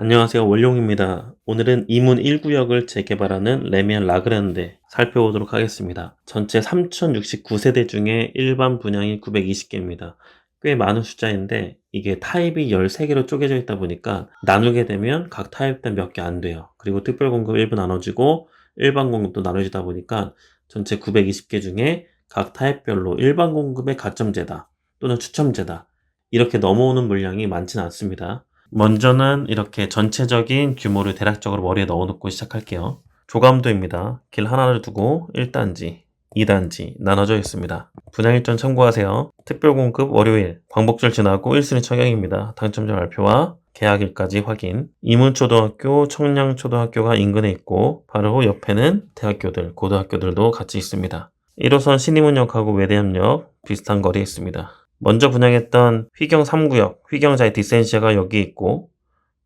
안녕하세요. 원룡입니다. 오늘은 이문 1구역을 재개발하는 레미안 라그란데 살펴보도록 하겠습니다. 전체 3069세대 중에 일반 분양이 920개입니다. 꽤 많은 숫자인데 이게 타입이 13개로 쪼개져 있다 보니까 나누게 되면 각 타입당 몇 개 안 돼요. 그리고 특별 공급 일부 나눠지고 일반 공급도 나눠지다 보니까 전체 920개 중에 각 타입별로 일반 공급의 가점제다 또는 추첨제다 이렇게 넘어오는 물량이 많지는 않습니다. 먼저는 이렇게 전체적인 규모를 대략적으로 머리에 넣어놓고 시작할게요. 조감도입니다. 길 하나를 두고 1단지, 2단지 나눠져 있습니다. 분양 일정 참고하세요. 특별공급 월요일, 광복절 지나고 1순위 처경입니다. 당첨자 발표와 계약일까지 확인. 이문초등학교, 청량초등학교가 인근에 있고 바로 옆에는 대학교들, 고등학교들도 같이 있습니다. 1호선 신림문역하고 외대암역 비슷한 거리에 있습니다. 먼저 분양했던 휘경 3구역, 휘경자의 디센시아가 여기 있고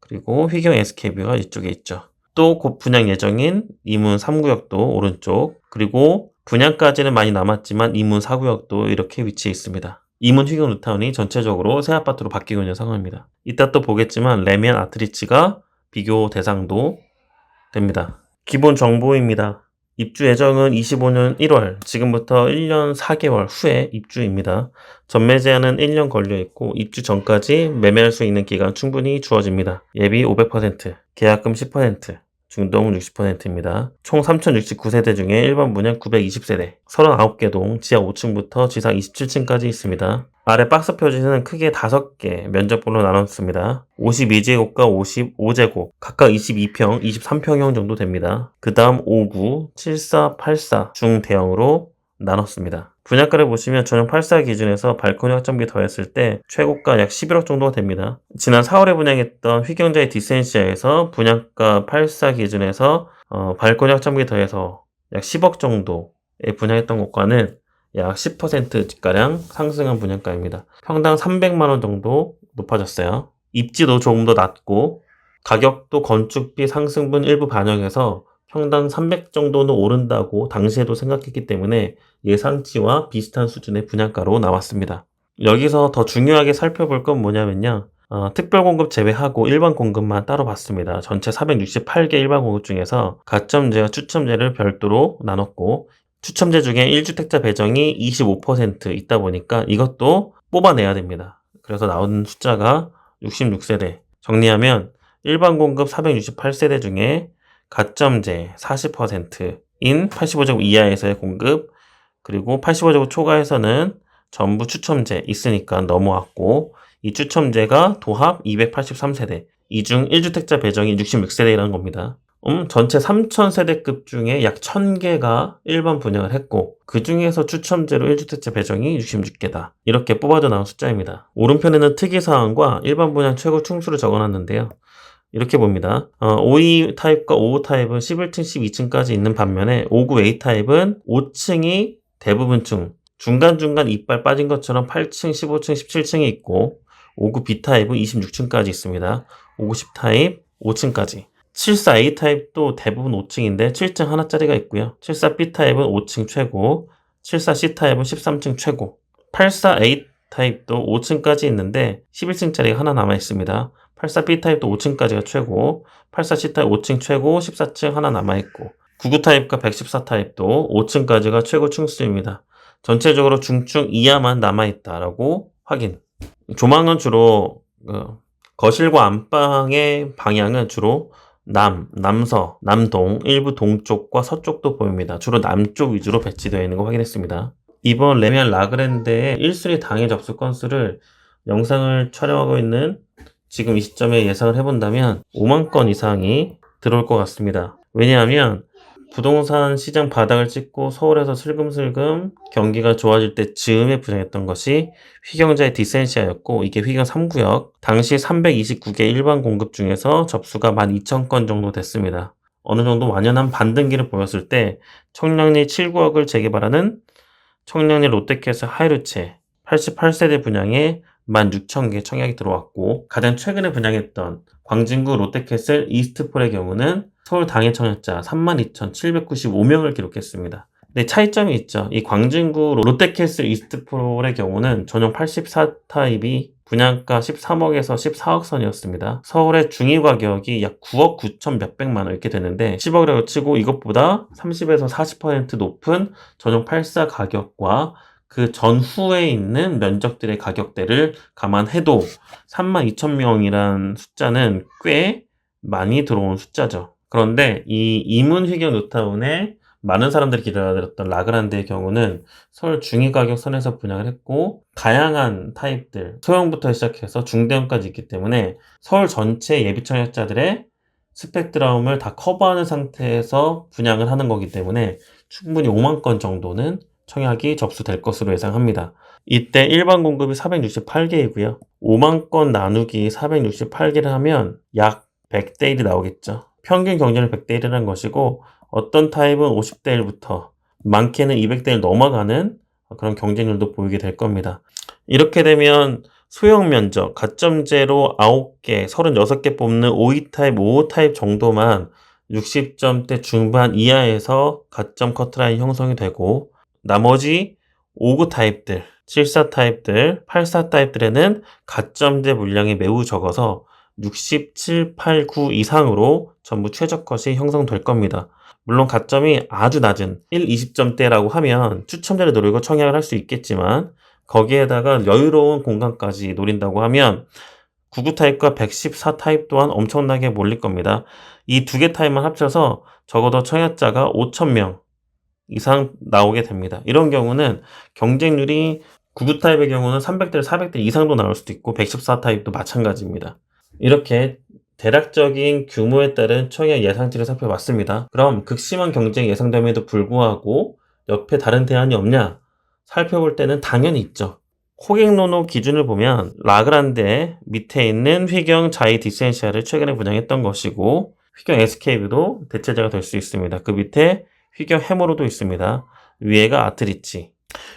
그리고 휘경 SK뷰가 이쪽에 있죠. 또 곧 분양 예정인 이문 3구역도 오른쪽, 그리고 분양까지는 많이 남았지만 이문 4구역도 이렇게 위치해 있습니다. 이문 휘경 뉴타운이 전체적으로 새 아파트로 바뀌고 있는 상황입니다. 이따 또 보겠지만 레미안 아트리치가 비교 대상도 됩니다. 기본 정보입니다. 입주 예정은 25년 1월, 지금부터 1년 4개월 후에 입주입니다. 전매 제한은 1년 걸려 있고 입주 전까지 매매할 수 있는 기간 충분히 주어집니다. 예비 500%, 계약금 10%, 중동 60%입니다. 총 3069세대 중에 일반 분양 920세대, 39개 동, 지하 5층부터 지상 27층까지 있습니다. 아래 박스 표지는 크게 5개 면적별로 나눴습니다. 52제곱과 55제곱, 각각 22평, 23평형 정도 됩니다. 그 다음 59, 74, 84 중대형으로 나눴습니다. 분양가를 보시면 전용 84 기준에서 발코니 확장비 더했을 때 최고가 약 11억 정도가 됩니다. 지난 4월에 분양했던 휘경자의 디센시아에서 분양가 84 기준에서 발코니 확장비 더해서 약 10억 정도에 분양했던 것과는 약 10%가량 상승한 분양가입니다. 평당 300만원 정도 높아졌어요. 입지도 조금 더 낮고 가격도 건축비 상승분 일부 반영해서 평당 300 정도는 오른다고 당시에도 생각했기 때문에 예상치와 비슷한 수준의 분양가로 나왔습니다. 여기서 더 중요하게 살펴볼 건 뭐냐면요. 특별공급 제외하고 일반 공급만 따로 봤습니다. 전체 468개 일반 공급 중에서 가점제와 추첨제를 별도로 나눴고 추첨제 중에 1주택자 배정이 25% 있다 보니까 이것도 뽑아내야 됩니다. 그래서 나온 숫자가 66세대. 정리하면 일반 공급 468세대 중에 가점제 40%인 85제곱 이하에서의 공급, 그리고 85제곱 초과에서는 전부 추첨제 있으니까 넘어왔고, 이 추첨제가 도합 283세대, 이 중 1주택자 배정이 66세대라는 겁니다. 전체 3000세대급 중에 약 1000개가 일반 분양을 했고 그 중에서 추첨제로 1주택자 배정이 66개다. 이렇게 뽑아져 나온 숫자입니다. 오른편에는 특이사항과 일반 분양 최고 층수를 적어놨는데요. 이렇게 봅니다. 52 타입과 55 타입은 11층, 12층까지 있는 반면에 59 A 타입은 5층이 대부분 층, 중간중간 이빨 빠진 것처럼 8층, 15층, 17층이 있고 59 B 타입은 26층까지 있습니다. 59 10 타입 5층까지. 74A 타입도 대부분 5층인데 7층 하나짜리가 있고요. 74B 타입은 5층 최고, 74C 타입은 13층 최고, 84A 타입도 5층까지 있는데 11층짜리가 하나 남아 있습니다. 84B 타입도 5층까지가 최고, 84C 타입 5층 최고, 14층 하나 남아 있고, 99 타입과 114 타입도 5층까지가 최고 층수입니다. 전체적으로 중층 이하만 남아 있다라고 확인. 조망은 주로 거실과 안방의 방향은 주로 남서, 남동, 일부 동쪽과 서쪽도 보입니다. 주로 남쪽 위주로 배치되어 있는 거 확인했습니다. 이번 레미안 라그랜드의 1순위 당일 접수 건수를 영상을 촬영하고 있는 지금 이 시점에 예상을 해본다면 5만 건 이상이 들어올 것 같습니다. 왜냐하면 부동산 시장 바닥을 찍고 서울에서 슬금슬금 경기가 좋아질 때 즈음에 분양했던 것이 휘경자의 디센시아였고 이게 휘경 3구역 당시 329개 일반 공급 중에서 접수가 12,000건 정도 됐습니다. 어느 정도 완연한 반등기를 보였을 때 청량리 7구역을 재개발하는 청량리 롯데캐슬 하이루체 88세대 분양에 16,000개 청약이 들어왔고 가장 최근에 분양했던 광진구 롯데캐슬 이스트폴의 경우는 서울 당일 청약자 32,795명을 기록했습니다. 네, 차이점이 있죠. 이 광진구 롯데캐슬 이스트폴의 경우는 전용 84 타입이 분양가 13억에서 14억 선이었습니다. 서울의 중위 가격이 약 9억 9천 몇백만 원 이렇게 되는데 10억이라고 치고 이것보다 30에서 40% 높은 전용 84 가격과 그 전후에 있는 면적들의 가격대를 감안해도 32,000명이란 숫자는 꽤 많이 들어온 숫자죠. 그런데 이 이문 휘경 뉴타운에 많은 사람들이 기다렸던 라그란드의 경우는 서울 중위 가격 선에서 분양을 했고 다양한 타입들, 소형부터 시작해서 중대형까지 있기 때문에 서울 전체 예비 청약자들의 스펙트럼을 다 커버하는 상태에서 분양을 하는 거기 때문에 충분히 5만 건 정도는 청약이 접수될 것으로 예상합니다. 이때 일반 공급이 468개이고요. 5만 건 나누기 468개를 하면 약 100대 1이 나오겠죠. 평균 경쟁률 100대 1이라는 것이고 어떤 타입은 50대 1부터 많게는 200대 1 넘어가는 그런 경쟁률도 보이게 될 겁니다. 이렇게 되면 소형 면적, 가점제로 9개, 36개 뽑는 52 타입, 55 타입 정도만 60점대 중반 이하에서 가점 커트라인 형성이 되고 나머지 59 타입들, 74 타입들, 84 타입들에는 가점대 물량이 매우 적어서 67, 8, 9 이상으로 전부 최저컷이 형성될 겁니다. 물론 가점이 아주 낮은 1, 20점대라고 하면 추첨자를 노리고 청약을 할 수 있겠지만 거기에다가 여유로운 공간까지 노린다고 하면 99 타입과 114 타입 또한 엄청나게 몰릴 겁니다. 이 두 개 타입만 합쳐서 적어도 청약자가 5,000명 이상 나오게 됩니다. 이런 경우는 경쟁률이 99 타입의 경우는 300대 400대 이상도 나올 수도 있고 114 타입도 마찬가지입니다. 이렇게 대략적인 규모에 따른 청약 예상치를 살펴봤습니다. 그럼 극심한 경쟁이 예상됨에도 불구하고 옆에 다른 대안이 없냐? 살펴볼 때는 당연히 있죠. 호갱노노 기준을 보면 라그란데 밑에 있는 휘경 자이 디센시아를 최근에 분양했던 것이고 휘경 SKB도 대체제가 될 수 있습니다. 그 밑에 휘경 해머로도 있습니다. 위에가 아트리치,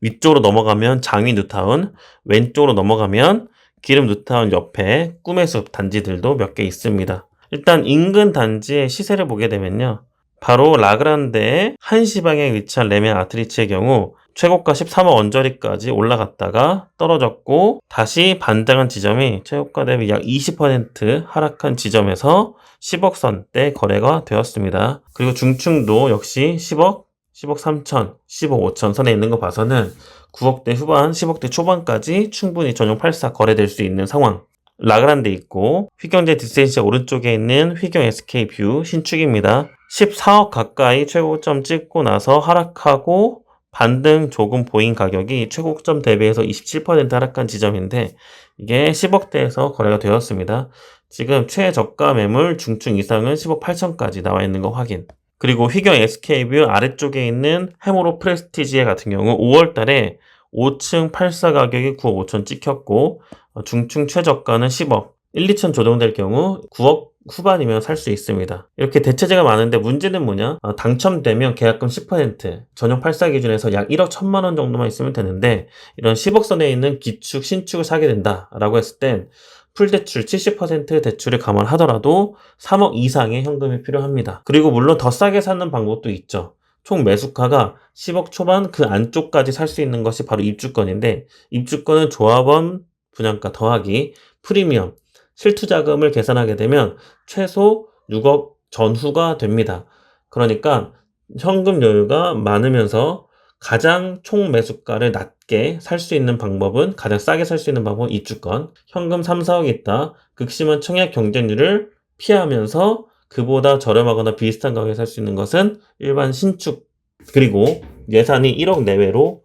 위쪽으로 넘어가면 장위 뉴타운, 왼쪽으로 넘어가면 기름 뉴타운 옆에 꿈의 숲 단지들도 몇 개 있습니다. 일단 인근 단지의 시세를 보게 되면요. 바로 라그란데의 한시 방향에 위치한 레멘 아트리치의 경우 최고가 13억 언저리까지 올라갔다가 떨어졌고 다시 반등한 지점이 최고가 대비 약 20% 하락한 지점에서 10억 선대 거래가 되었습니다. 그리고 중층도 역시 10억, 10억 3천, 10억 5천 선에 있는 거 봐서는 9억대 후반, 10억대 초반까지 충분히 전용 84 거래될 수 있는 상황. 라그란데 있고 휘경제 디센시아 오른쪽에 있는 휘경 SK뷰 신축입니다. 14억 가까이 최고점 찍고 나서 하락하고 반등 조금 보인 가격이 최고점 대비해서 27% 하락한 지점인데 이게 10억대에서 거래가 되었습니다. 지금 최저가 매물 중층 이상은 10억 8천까지 나와 있는 거 확인. 그리고 휘경 SK뷰 아래쪽에 있는 해모로 프레스티지에 같은 경우 5월 달에 5층 84 가격이 9억 5천 찍혔고 중층 최저가는 10억, 1, 2천 조정될 경우 9억 후반이면 살 수 있습니다. 이렇게 대체제가 많은데 문제는 뭐냐? 당첨되면 계약금 10%, 전용 84 기준에서 약 1억 1천만 원 정도만 있으면 되는데 이런 10억 선에 있는 기축, 신축을 사게 된다라고 했을 땐 풀대출 70% 대출을 감안하더라도 3억 이상의 현금이 필요합니다. 그리고 물론 더 싸게 사는 방법도 있죠. 총 매수가가 10억 초반 그 안쪽까지 살 수 있는 것이 바로 입주권인데 입주권은 조합원 분양가 더하기 프리미엄 실투자금을 계산하게 되면 최소 6억 전후가 됩니다. 그러니까 현금 여유가 많으면서 가장 총 매수가를 낮게 살 수 있는 방법은 가장 싸게 살 수 있는 방법은 입주권. 현금 3, 4억 있다. 극심한 청약 경쟁률을 피하면서 그보다 저렴하거나 비슷한 가격에 살 수 있는 것은 일반 신축. 그리고 예산이 1억 내외로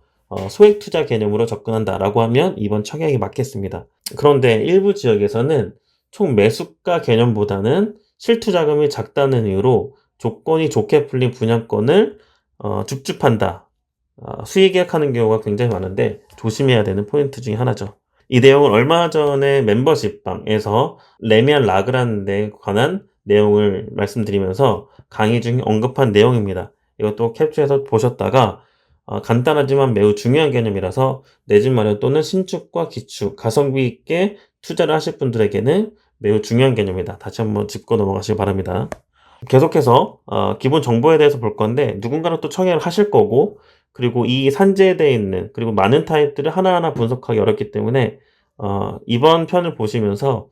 소액 투자 개념으로 접근한다라고 하면 이번 청약이 맞겠습니다. 그런데 일부 지역에서는 총 매수가 개념보다는 실투자금이 작다는 이유로 조건이 좋게 풀린 분양권을 줍줍한다. 수익 계약하는 경우가 굉장히 많은데 조심해야 되는 포인트 중에 하나죠. 이 내용은 얼마 전에 멤버십방에서 레미안 라그란데에 관한 내용을 말씀드리면서 강의 중에 언급한 내용입니다. 이것도 캡처해서 보셨다가 간단하지만 매우 중요한 개념이라서 내 집 마련 또는 신축과 기축, 가성비 있게 투자를 하실 분들에게는 매우 중요한 개념이다. 다시 한번 짚고 넘어가시기 바랍니다. 계속해서 기본 정보에 대해서 볼 건데 누군가는 또 청약을 하실 거고, 그리고 이 산재되어 있는 그리고 많은 타입들을 하나하나 분석하기 어렵기 때문에 이번 편을 보시면서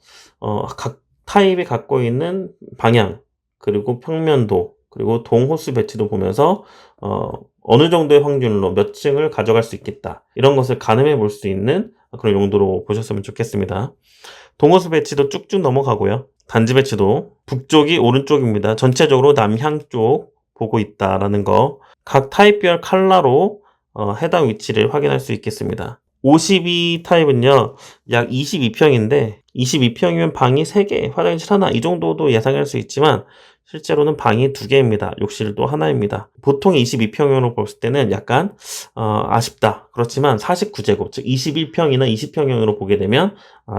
각 타입이 갖고 있는 방향, 그리고 평면도, 그리고 동 호수 배치도 보면서 어느 정도의 확률로 몇 층을 가져갈 수 있겠다, 이런 것을 가늠해 볼 수 있는 그런 용도로 보셨으면 좋겠습니다. 동호수 배치도 쭉쭉 넘어가고요. 단지 배치도 북쪽이 오른쪽입니다. 전체적으로 남향 쪽 보고 있다라는 거, 각 타입별 컬러로 해당 위치를 확인할 수 있겠습니다. 52 타입은요, 약 22평인데 22평이면 방이 3개, 화장실 하나, 이 정도도 예상할 수 있지만 실제로는 방이 2개입니다. 욕실도 하나입니다. 보통 22평으로 볼 때는 약간 아쉽다. 그렇지만 49제곱, 즉 21평이나 20평형으로 보게 되면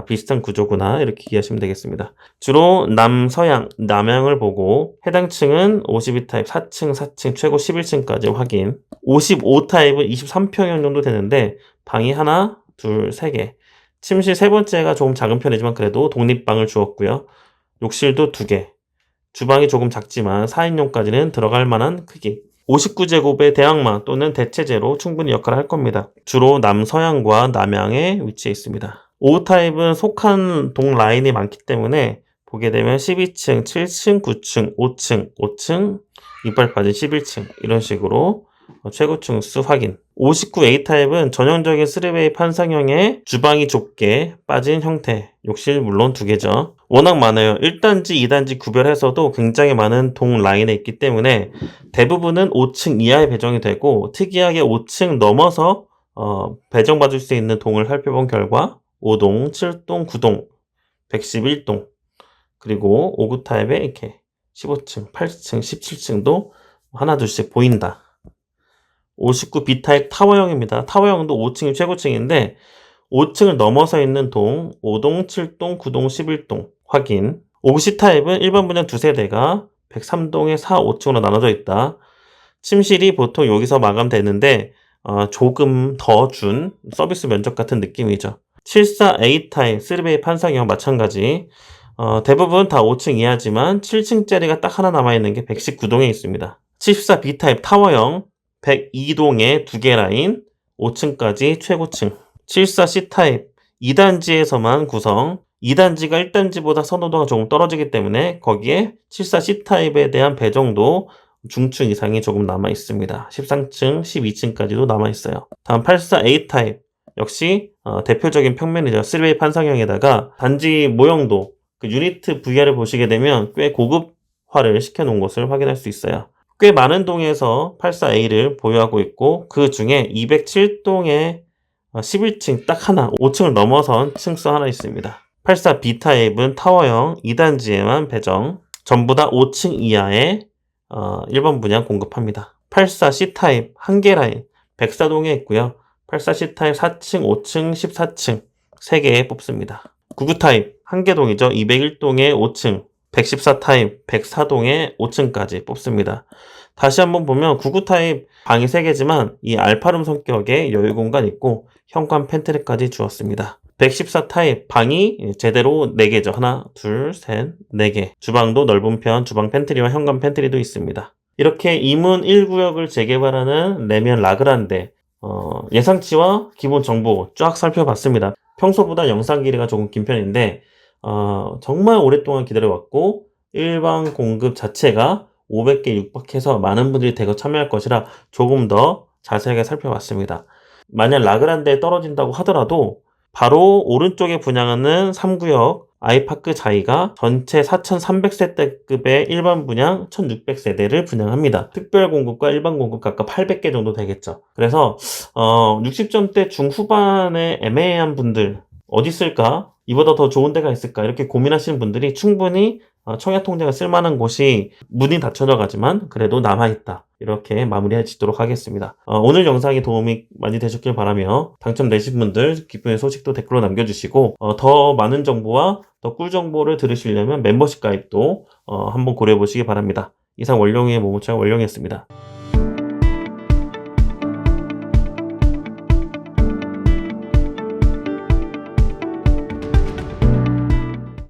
비슷한 구조구나, 이렇게 이해하시면 되겠습니다. 주로 남서양, 남향을 보고 해당 층은 52 타입 4층, 4층, 최고 11층까지 확인. 55 타입은 23평형 정도 되는데 방이 하나, 둘, 3개. 침실 세 번째가 조금 작은 편이지만 그래도 독립방을 주었고요. 욕실도 2개. 주방이 조금 작지만 4인용까지는 들어갈 만한 크기. 59제곱의 대항마 또는 대체제로 충분히 역할을 할 겁니다. 주로 남서향과 남향에 위치해 있습니다. 5 타입은 속한 동 라인이 많기 때문에 보게 되면 12층, 7층, 9층, 5층, 5층, 이빨 빠진 11층, 이런 식으로 최고층 수 확인. 59A 타입은 전형적인 3베이 판상형의 주방이 좁게 빠진 형태, 욕실 물론 2개죠. 워낙 많아요. 1단지, 2단지 구별해서도 굉장히 많은 동 라인에 있기 때문에 대부분은 5층 이하에 배정이 되고, 특이하게 5층 넘어서 배정받을 수 있는 동을 살펴본 결과 5동, 7동, 9동, 111동, 그리고 59 타입에 이렇게 15층, 8층, 17층도 하나 둘씩 보인다. 59 B타입 타워형입니다. 타워형도 5층이 최고층인데 5층을 넘어서 있는 동 5동, 7동, 9동, 11동 확인. 50 타입은 일반 분양 2세대가 103동에 4, 5층으로 나눠져 있다. 침실이 보통 여기서 마감되는데 조금 더 준 서비스 면적 같은 느낌이죠. 74A 타입 3베이 판상형 마찬가지. 대부분 다 5층 이하지만 7층짜리가 딱 하나 남아있는 게 119동에 있습니다. 74 B타입 타워형 102동에 2개 라인, 5층까지 최고층. 74 C타입 2단지에서만 구성, 2단지가 1단지보다 선호도가 조금 떨어지기 때문에 거기에 74 C타입에 대한 배정도 중층 이상이 조금 남아 있습니다. 13층, 12층까지도 남아 있어요. 다음 84 A타입 역시 대표적인 평면이죠. 3베이 판상형에다가 단지 모형도 그 유니트 VR을 보시게 되면 꽤 고급화를 시켜놓은 것을 확인할 수 있어요. 꽤 많은 동에서 84A를 보유하고 있고, 그 중에 207동에 11층 딱 하나, 5층을 넘어선 층수 하나 있습니다. 84 B타입은 타워형 2단지에만 배정, 전부 다 5층 이하의 1번 분양 공급합니다. 84 C타입 1개 라인 104동에 있고요. 84 C타입 4층, 5층, 14층 3개 뽑습니다. 99 타입 1개 동이죠. 201동에 5층, 114 타입 104동에 5층까지 뽑습니다. 다시 한번 보면 99 타입 방이 3개지만 이 알파룸 성격의 여유 공간 있고 현관 팬트리까지 주었습니다. 114 타입 방이 제대로 4개죠. 하나, 둘, 셋, 4개. 주방도 넓은 편, 주방 팬트리와 현관 팬트리도 있습니다. 이렇게 이문 1구역을 재개발하는 레미안 라그란데 예상치와 기본 정보 쫙 살펴봤습니다. 평소보다 영상 길이가 조금 긴 편인데 정말 오랫동안 기다려왔고 일반 공급 자체가 500개 육박해서 많은 분들이 대거 참여할 것이라 조금 더 자세하게 살펴봤습니다. 만약 라그란데에 떨어진다고 하더라도 바로 오른쪽에 분양하는 3구역 아이파크 자이가 전체 4,300세대급의 일반 분양 1,600세대를 분양합니다. 특별 공급과 일반 공급 각각 800개 정도 되겠죠. 그래서 60점대 중후반에 애매한 분들 어디 있을까? 이보다 더 좋은 데가 있을까? 이렇게 고민하시는 분들이 충분히 청약통장을 쓸만한 곳이 문이 닫혀져 가지만 그래도 남아있다, 이렇게 마무리해 지도록 하겠습니다. 오늘 영상이 도움이 많이 되셨길 바라며 당첨되신 분들 기쁨의 소식도 댓글로 남겨주시고 더 많은 정보와 더 꿀 정보를 들으시려면 멤버십 가입도 한번 고려해 보시기 바랍니다. 이상 원룡이의 모모창 원룡이었습니다.